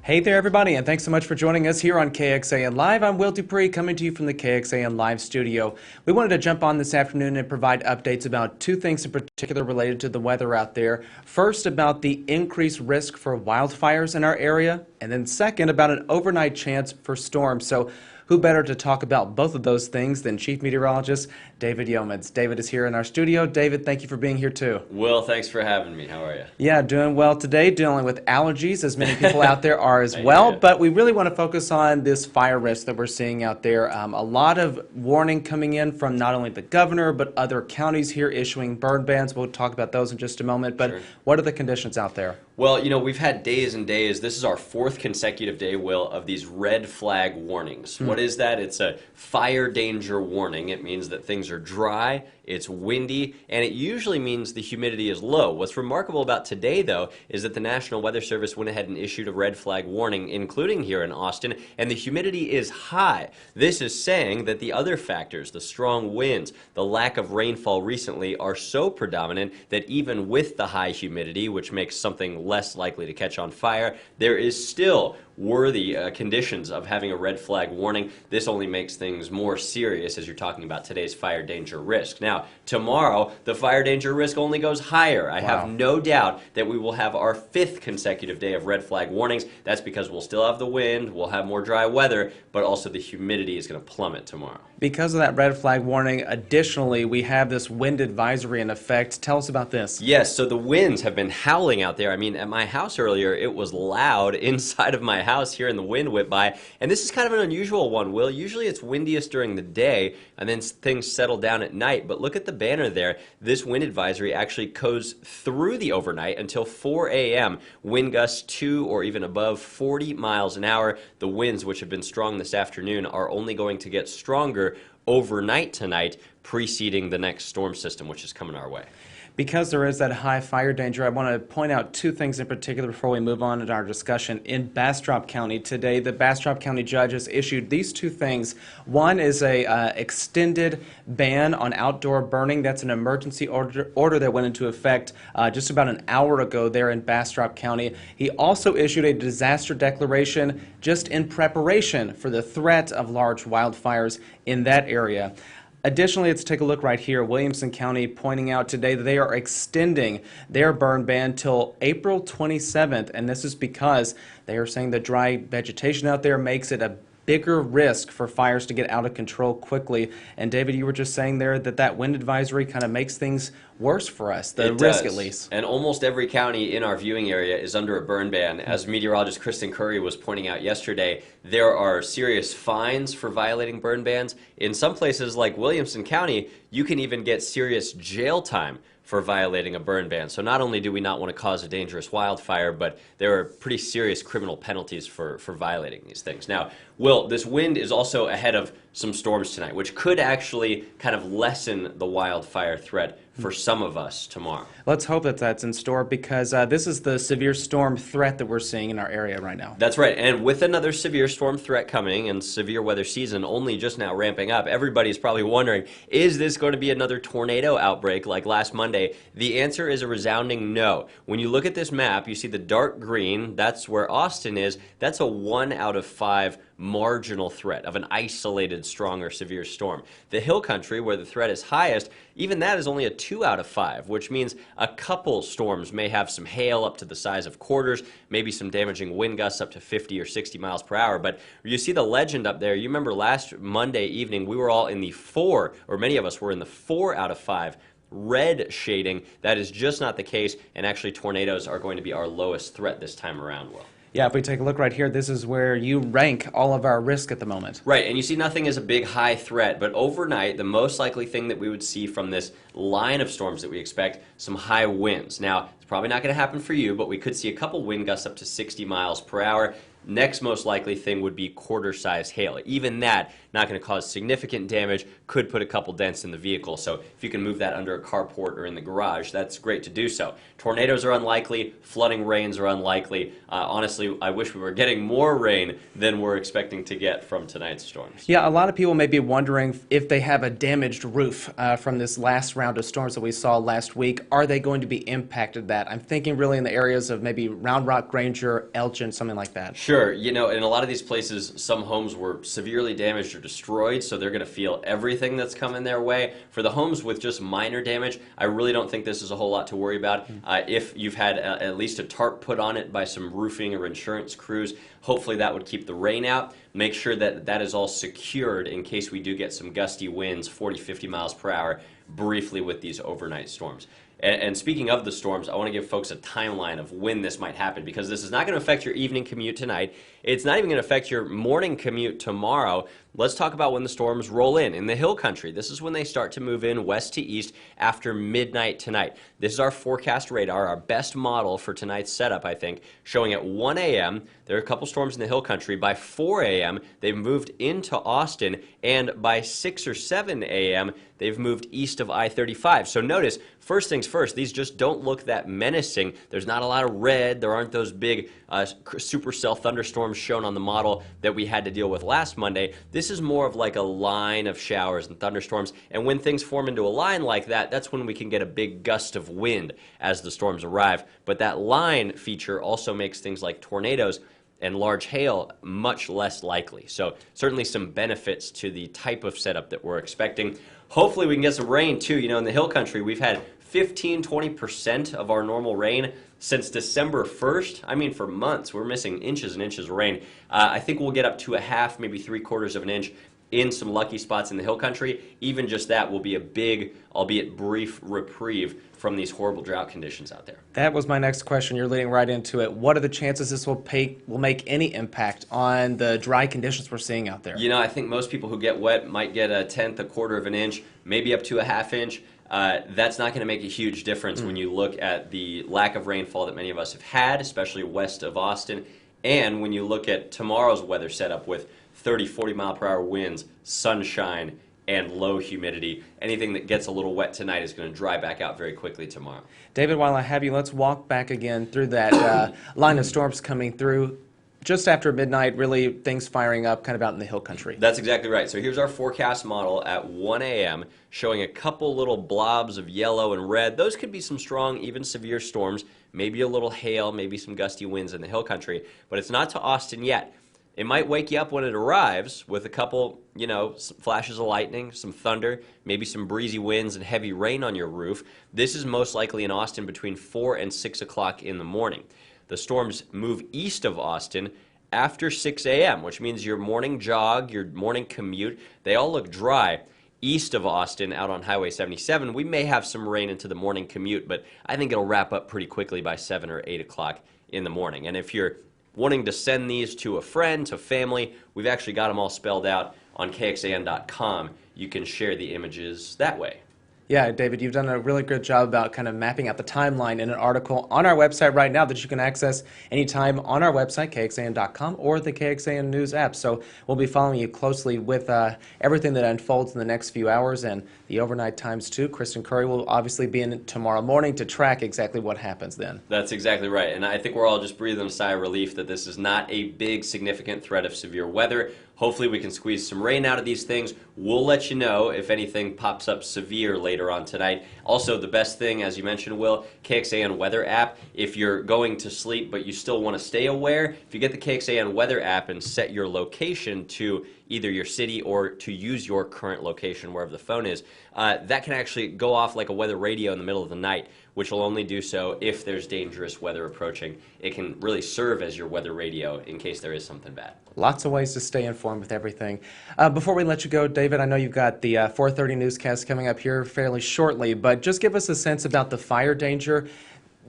Hey there, everybody, and thanks so much for joining us here on KXAN Live. I'm Will DuPree, coming to you from the KXAN Live studio. We wanted to jump on this afternoon and provide updates about two things in particular related to the weather out there. First, about the increased risk for wildfires in our area, and then second, about an overnight chance for storms. So who better to talk about both of those things than Chief Meteorologist David Yeomans. David is here in our studio. David, thank you for being here too. Will, thanks for having me. How are you? Yeah, doing well today, dealing with allergies, as many people out there are as well. But we really want to focus on this fire risk that we're seeing out there. A lot of warning coming in from not only the governor, but other counties here issuing burn bans. We'll talk about those in just a moment. But what are the conditions out there? Well, we've had days and days. This is our fourth consecutive day, Will, of these red flag warnings. What is that? It's a fire danger warning. It means that things are dry, it's windy, and it usually means the humidity is low. What's remarkable about today, though, is that the National Weather Service went ahead and issued a red flag warning, including here in Austin, and the humidity is high. This is saying that the other factors, the strong winds, the lack of rainfall recently, are so predominant that even with the high humidity, which makes something less likely to catch on fire, there is still worthy conditions of having a red flag warning. This only makes things more serious as you're talking about today's fire danger risk. Now, tomorrow, the fire danger risk only goes higher. I have no doubt that we will have our fifth consecutive day of red flag warnings. That's because we'll still have the wind, we'll have more dry weather, but also the humidity is going to plummet tomorrow. Because of that red flag warning, additionally, we have this wind advisory in effect. Tell us about this. Yes, so the winds have been howling out there. I mean, at my house earlier, it was loud inside of my house hearing the wind whip by, and this is kind of an unusual one, Will. Usually it's windiest during the day, and then things settle down at night, but look at the banner there. This wind advisory actually goes through the overnight until 4 a.m. Wind gusts 2 or even above 40 miles an hour. The winds, which have been strong this afternoon, are only going to get stronger overnight tonight, preceding the next storm system, which is coming our way. Because there is that high fire danger, I want to point out two things in particular before we move on in our discussion. In Bastrop County today, the Bastrop County judge has issued these two things. One is a extended ban on outdoor burning. That's an emergency order that went into effect just about an hour ago there in Bastrop County. He also issued a disaster declaration just in preparation for the threat of large wildfires in that area. Additionally, let's take a look right here. Williamson County pointing out today that they are extending their burn ban till April 27th, and this is because they are saying the dry vegetation out there makes it a bigger risk for fires to get out of control quickly. And David, you were just saying there that that wind advisory kind of makes things worse for us, the risk at least. And almost every county in our viewing area is under a burn ban. As meteorologist Kristen Curry was pointing out yesterday, there are serious fines for violating burn bans. In some places like Williamson County, you can even get serious jail time for violating a burn ban. So not only do we not want to cause a dangerous wildfire, but there are pretty serious criminal penalties for violating these things. Now, Will, this wind is also ahead of some storms tonight, which could actually kind of lessen the wildfire threat for some of us tomorrow. Let's hope that that's in store, because this is the severe storm threat that we're seeing in our area right now. That's right, and with another severe storm threat coming and severe weather season only just now ramping up, everybody's probably wondering, is this going to be another tornado outbreak like last Monday? The answer is a resounding no. When you look at this map, you see the dark green, that's where Austin is. That's a 1 out of 5 marginal threat of an isolated strong or severe storm. The hill country, where the threat is highest, even that is only a 2 out of 5, which means a couple storms may have some hail up to the size of quarters, maybe some damaging wind gusts up to 50 or 60 miles per hour. But you see the legend up there. You remember last Monday evening, we were all in the 4, or many of us were in the 4 out of 5 red shading. That is just not the case, and actually tornadoes are going to be our lowest threat this time around, Will. Yeah, if we take a look right here, this is where you rank all of our risk at the moment. Right, and you see nothing as a big high threat, but overnight, the most likely thing that we would see from this line of storms that we expect, some high winds. Now, it's probably not going to happen for you, but we could see a couple wind gusts up to 60 miles per hour. Next most likely thing would be quarter-size hail. Even that, not going to cause significant damage, could put a couple dents in the vehicle. So if you can move that under a carport or in the garage, that's great to do so. Tornadoes are unlikely. Flooding rains are unlikely. Honestly, I wish we were getting more rain than we're expecting to get from tonight's storms. Yeah, a lot of people may be wondering if they have a damaged roof from this last round of storms that we saw last week. Are they going to be impacted that? I'm thinking really in the areas of maybe Round Rock, Granger, Elgin, something like that. Sure. Sure. In a lot of these places, some homes were severely damaged or destroyed, so they're going to feel everything that's coming their way. For the homes with just minor damage, I really don't think this is a whole lot to worry about. If you've had at least a tarp put on it by some roofing or insurance crews, hopefully that would keep the rain out. Make sure that that is all secured in case we do get some gusty winds, 40, 50 miles per hour, briefly with these overnight storms. And speaking of the storms, I want to give folks a timeline of when this might happen, because this is not going to affect your evening commute tonight. It's not even going to affect your morning commute tomorrow. Let's talk about when the storms roll in the hill country. This is when they start to move in west to east after midnight tonight. This is our forecast radar, our best model for tonight's setup, I think, showing at 1 a.m. there are a couple storms in the hill country. By 4 a.m. they've moved into Austin, and by 6 or 7 a.m. they've moved east of I-35. So notice, first things first, these just don't look that menacing. There's not a lot of red. There aren't those big supercell thunderstorms shown on the model that we had to deal with last Monday. This is more of like a line of showers and thunderstorms, and when things form into a line like that, that's when we can get a big gust of wind as the storms arrive. But that line feature also makes things like tornadoes and large hail much less likely. So certainly some benefits to the type of setup that we're expecting. Hopefully we can get some rain too. In the hill country, we've had 15-20% of our normal rain since December 1st. I mean, for months, we're missing inches and inches of rain. I think we'll get up to a half, maybe 3/4 of an inch in some lucky spots in the hill country. Even just that will be a big, albeit brief, reprieve from these horrible drought conditions out there. That was my next question. You're leading right into it. What are the chances this will make any impact on the dry conditions we're seeing out there? I think most people who get wet might get a tenth, a quarter of an inch, maybe up to a half inch. That's not going to make a huge difference when you look at the lack of rainfall that many of us have had, especially west of Austin, and when you look at tomorrow's weather setup with 30, 40 mile per hour winds, sunshine, and low humidity. Anything that gets a little wet tonight is going to dry back out very quickly tomorrow. David, while I have you, let's walk back again through that line of storms coming through just after midnight, really things firing up kind of out in the hill country. That's exactly right. So here's our forecast model at 1 a.m. showing a couple little blobs of yellow and red. Those could be some strong, even severe storms, maybe a little hail, maybe some gusty winds in the hill country, but it's not to Austin yet. It might wake you up when it arrives with a couple, some flashes of lightning, some thunder, maybe some breezy winds and heavy rain on your roof. This is most likely in Austin between 4 and 6 o'clock in the morning. The storms move east of Austin after 6 a.m., which means your morning jog, your morning commute, they all look dry. East of Austin, out on Highway 77, we may have some rain into the morning commute, but I think it'll wrap up pretty quickly by 7 or 8 o'clock in the morning. And if you're wanting to send these to a friend, to family, we've actually got them all spelled out on kxan.com. You can share the images that way. Yeah, David, you've done a really good job about kind of mapping out the timeline in an article on our website right now that you can access anytime on our website, kxan.com, or the KXAN News app. So we'll be following you closely with everything that unfolds in the next few hours and the overnight times too. Kristen Curry will obviously be in tomorrow morning to track exactly what happens then. That's exactly right. And I think we're all just breathing a sigh of relief that this is not a big, significant threat of severe weather. Hopefully we can squeeze some rain out of these things. We'll let you know if anything pops up severe later on tonight. Also, the best thing, as you mentioned, Will, KXAN weather app. If you're going to sleep but you still want to stay aware, if you get the KXAN weather app and set your location to either your city or to use your current location wherever the phone is, that can actually go off like a weather radio in the middle of the night, which will only do so if there's dangerous weather approaching. It can really serve as your weather radio in case there is something bad. Lots of ways to stay informed with everything. Before we let you go, David, I know you've got the 4:30 newscast coming up here fairly shortly, but just give us a sense about the fire danger,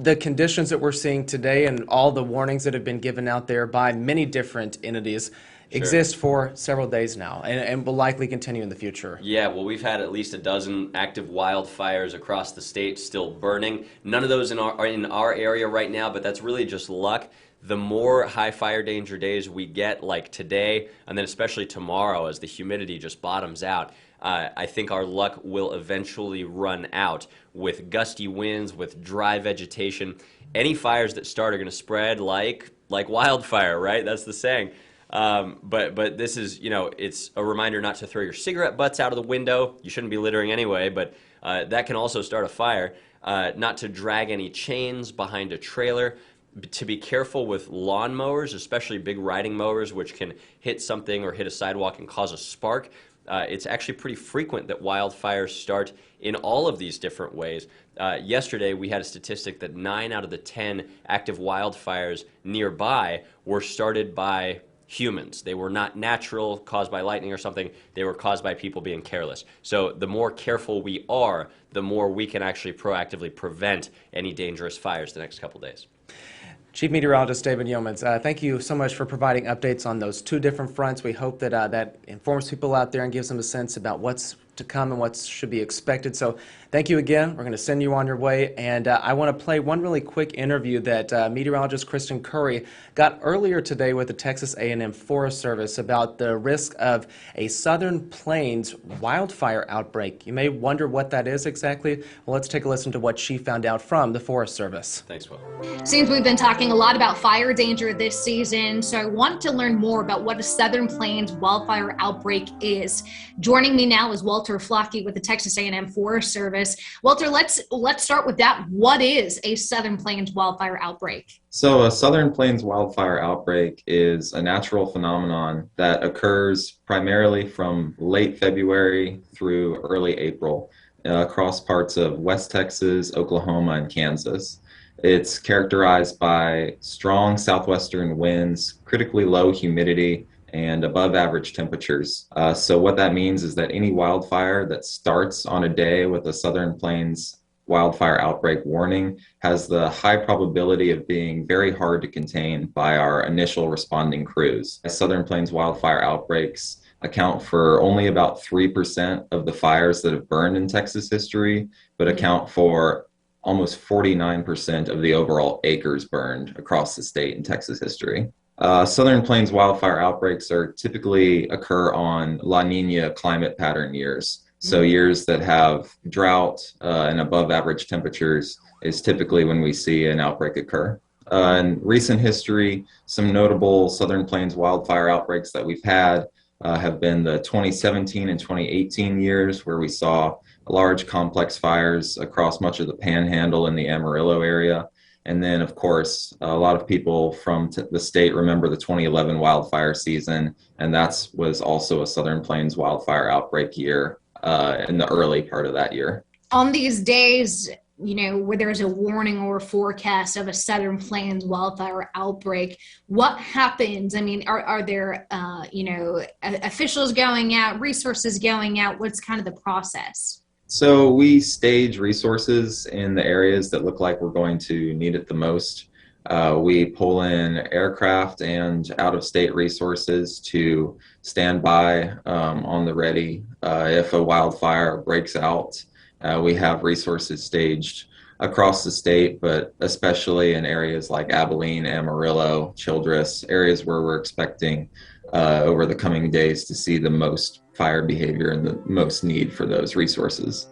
the conditions that we're seeing today, and all the warnings that have been given out there by many different entities. Exist for several days now and will likely continue in the future. Yeah, well, we've had at least a dozen active wildfires across the state still burning. None of those are in our area right now, but that's really just luck. The more high fire danger days we get, like today, and then especially tomorrow as the humidity just bottoms out, I think our luck will eventually run out with gusty winds, with dry vegetation. Any fires that start are going to spread like wildfire, right? That's the saying. But this is, it's a reminder not to throw your cigarette butts out of the window. You shouldn't be littering anyway, but that can also start a fire. Not to drag any chains behind a trailer. to be careful with lawnmowers, especially big riding mowers, which can hit something or hit a sidewalk and cause a spark. It's actually pretty frequent that wildfires start in all of these different ways. Yesterday, we had a statistic that 9 out of the 10 active wildfires nearby were started by humans. They were not natural, caused by lightning or something. They were caused by people being careless. So the more careful we are, the more we can actually proactively prevent any dangerous fires the next couple days. Chief Meteorologist David Yeomans, thank you so much for providing updates on those two different fronts. We hope that that informs people out there and gives them a sense about what's to come and what should be expected. So thank you again. We're going to send you on your way. And I want to play one really quick interview that meteorologist Kristen Curry got earlier today with the Texas A&M Forest Service about the risk of a Southern Plains wildfire outbreak. You may wonder what that is exactly. Well, let's take a listen to what she found out from the Forest Service. Thanks, Will. Seems we've been talking a lot about fire danger this season, so I want to learn more about what a Southern Plains wildfire outbreak is. Joining me now is Walter Flockey with the Texas A&M Forest Service. Walter, let's start with that. What is a Southern Plains wildfire outbreak? So a Southern Plains wildfire outbreak is a natural phenomenon that occurs primarily from late February through early April across parts of West Texas, Oklahoma, and Kansas. It's characterized by strong southwestern winds, critically low humidity, and above average temperatures. So what that means is that any wildfire that starts on a day with a Southern Plains wildfire outbreak warning has the high probability of being very hard to contain by our initial responding crews. Southern Plains wildfire outbreaks account for only about 3% of the fires that have burned in Texas history, but account for almost 49% of the overall acres burned across the state in Texas history. Southern Plains wildfire outbreaks typically occur on La Nina climate pattern years. So years that have drought and above average temperatures is typically when we see an outbreak occur. In recent history, some notable Southern Plains wildfire outbreaks that we've had have been the 2017 and 2018 years, where we saw large complex fires across much of the Panhandle in the Amarillo area. And then, of course, a lot of people from the state remember the 2011 wildfire season, and that was also a Southern Plains wildfire outbreak year in the early part of that year. On these days, where there's a warning or forecast of a Southern Plains wildfire outbreak, what happens? I mean, are there, officials going out, resources going out? What's kind of the process? So we stage resources in the areas that look like we're going to need it the most. We pull in aircraft and out-of-state resources to stand by on the ready if a wildfire breaks out. We have resources staged across the state, but especially in areas like Abilene, Amarillo, Childress, areas where we're expecting over the coming days to see the most fire behavior and the most need for those resources.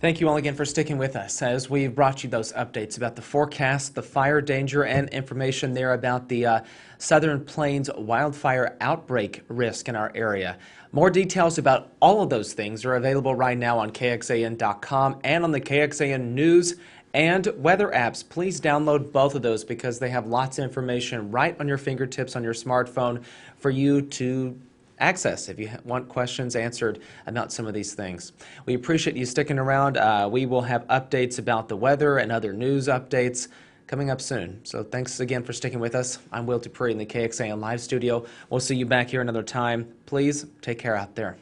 Thank you all again for sticking with us as we've brought you those updates about the forecast, the fire danger, and information there about the Southern Plains wildfire outbreak risk in our area. More details about all of those things are available right now on KXAN.com and on the KXAN News and weather apps. Please download both of those because they have lots of information right on your fingertips on your smartphone for you to access if you want questions answered about some of these things. We appreciate you sticking around. We will have updates about the weather and other news updates coming up soon. So thanks again for sticking with us. I'm Will DuPree in the KXAN Live Studio. We'll see you back here another time. Please take care out there.